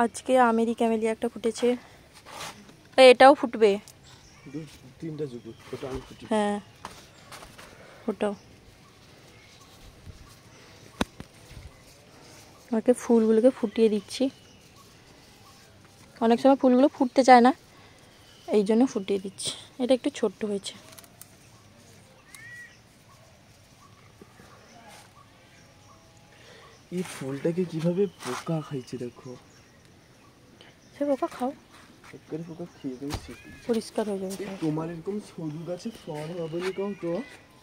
আজকে আমেরি ক্যামেলিয়া একটা ফুটেছে, এটাও ফুটবে। তিনটা জুগু ওটা আমি ফুটি। হ্যাঁ ওটাও। আমাকে ফুলগুলোকে ফুটিয়ে দিচ্ছি। অনেক সময় ফুলগুলো ফুটতে চায় না, এই জন্য ফুটিয়ে দিচ্ছি। এটা একটু ছোট্ট হয়েছে। এই ফুলটাকে কিভাবে পোকা খাইছে দেখো। সে পোকা খাও, করে পোকা খেয়ে গেছে, পরিষ্কার হয়ে যাবে। তোমার এরকম সরু গাছে ফল হবে না কাউ তো?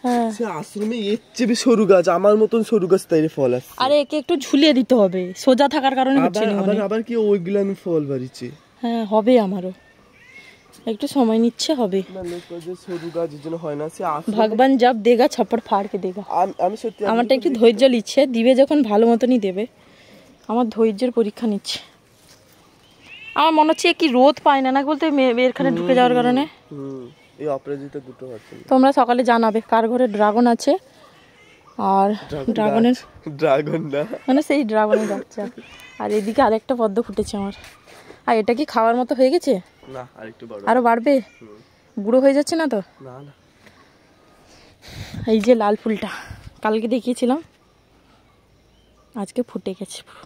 হ্যাঁ সে আশ্রমে এর চেয়ে সরু গাছ, আমার মতন সরু গাছ তাই ফল আসছে। আরে একে একটু ঝুলিয়ে দিতে হবে, সোজা থাকার কারণে হচ্ছে না। আবার কি ওইগুলো আমি ফল বাড়িছে? হ্যাঁ হবে, আমারও একটু সময় নিচ্ছে, হবে। না লোক যে সরু গাছ যেন হয় না, সে ভগবান জব দেগা ছাপড় ফাড় কে দেগা। আমি সত্যি আমারটা একটু ধৈর্য নিচ্ছে, দিবে যখন ভালো মতনই দেবে। আমার ধৈর্যের পরীক্ষা নিচ্ছে। আমার মনে হচ্ছে কি রোদ পায় না, না বলতে এখানে ঢুকে যাওয়ার কারণে। এই অপরাজিতা দুটো হচ্ছে। তোমরা সকালে জানাবে কার ঘরে ড্রাগন আছে। আর ড্রাগনের ড্রাগন না মানে সেই ড্রাগনের বাচ্চা। আর এদিকে আরেকটা পদ্ম ফুটেছে আমার। আর এটা কি খাওয়ার মতো হয়ে গেছে? না আরেকটু বড়, আরো বাড়বে। বুড়ো হয়ে যাচ্ছে না তো? না না। এই যে লাল ফুলটা কালকে দেখিয়েছিলাম, আজকে ফুটে গেছে পুরো।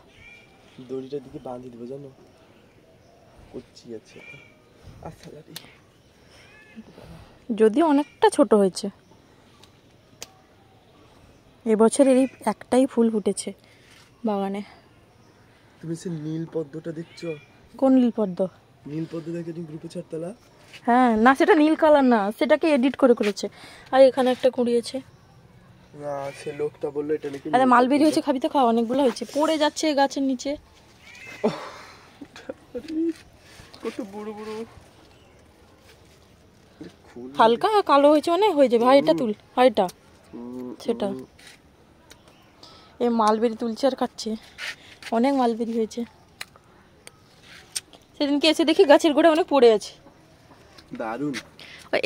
দড়িটার দিকে বাঁধি দেবো জানো, কুচি আছে। যদিও অনেকটা ছোট হয়েছে। এবছর এই একটাই ফুল ফুটেছে বাগানে। তুমি সে নীল পদ্মটা দেখছো? কোন নীল পদ্ম? নীল পদ্ম দেখে তুমি গ্রুপে ছাড়তলা? হ্যাঁ না, সেটা নীল কালার না, সেটাকে এডিট করে করেছে। আর এখানে একটা কুড়িয়েছে। না সে লোকটা বললো এটা নাকি। আরে মালবেরি হয়েছে, খাবি তো খাওয়া। অনেকগুলো হয়েছে, পড়ে যাচ্ছে গাছের নিচে। কত বড় বড় হালকা কালো হয়েছে, মানে হয়ে যাবে। হাইটা তুল, হাইটা সেটা। এ মালবেরি তুলছে আর খাচ্ছে, অনেক মালবেরি হয়েছে। সেদিনকে এসে দেখি গাছের গোড়ায় অনেক পড়ে আছে। দারুণ।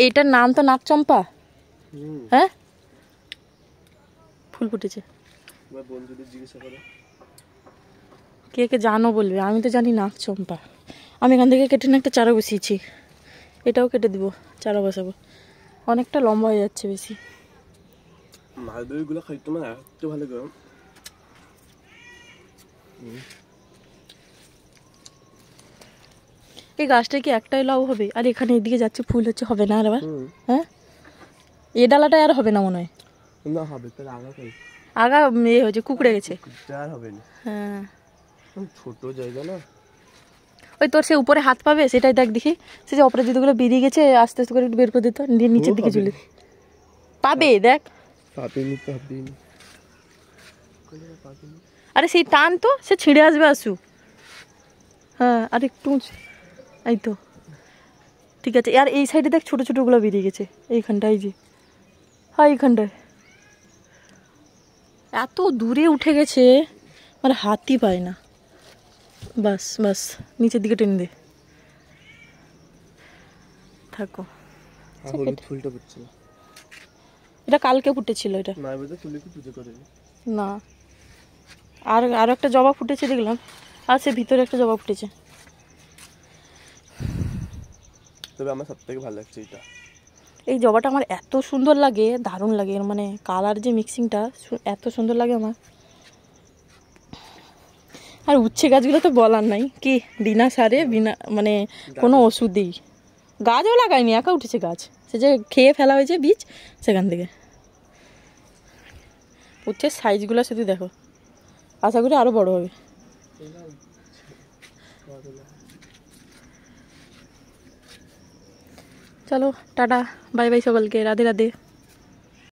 এইটার নাম তো নাকচম্পা। হ্যাঁ ফুল ফুটেছে। বন্ধুদের জিজ্ঞাসা করো কে কে জানো বলবে, আমি তো জানি নাকচম্পা। আমি এখান থেকে কেটে একটা চারা বসিয়েছি, এটাও কেটে দিব, চারা বসাবো। অনেকটা লম্বা হয়ে যাচ্ছে বেশি। মালবেরিগুলো খাইতে না একটু ভালো গরম। এই গাছটা কি একটাই লাউ হবে? আর এখানে এদিকে যাচ্ছে ফুল হচ্ছে, হবে না আর আবার? হ্যাঁ এই ডালাটাই আর হবে না মনে হয়। না হবে, তাহলে আগা কই আগা এ হয়েছে, কুকড়ে গেছে। আর হবে না। হ্যাঁ ছোট জায়গা না। ওই তোর সে উপরে হাত পাবে, সেটাই দেখ দেখি। সে যে অপরাজিতগুলো বেরিয়ে গেছে, আস্তে আস্তে করে একটু বের করে দিত, দিয়ে নিচের দিকে চলে পাবে। দেখ পাবেনি। আরে সেই টান তো, সে ছিঁড়ে আসবে, আসু। হ্যাঁ আর একটু এই তো ঠিক আছে। আর এই সাইডে দেখ ছোট ছোটগুলো বেরিয়ে গেছে, এইখানটায় যে। হ্যাঁ এইখানটায় এত দূরে উঠে গেছে, মানে হাতই পায় না। বাস বাস নিচের দিকে টেনে দে, থাকো। হলুদ ফুলটা ফুটছে না। এটা কালকে ফুটেছিল এটা। না এবার তুলিকে পুজো করেনি। না আর একটা জবা ফুটেছে দেখলাম, আর সে ভিতরে একটা জবা ফুটেছে। তবে আমার সবথেকে ভালো লাগছে এটা। এই জবাটা আমার এত সুন্দর লাগে, দারুণ লাগে। এর মানে কালার যে মিক্সিংটা এত সুন্দর লাগে আমার। আর উচ্ছে গাছগুলো তো বলার নাই, কি বিনা সারে বিনা মানে কোনো ওষুধেই। গাছও লাগায়নি, একা উঠেছে গাছ। সে যে খেয়ে ফেলা হয়েছে বীজ, সেখান থেকে। উচ্ছের সাইজগুলো শুধু দেখো, আশা করি আরও বড় হবে। চলো টাটা, বাই বাই সকলকে, রাধে রাধে।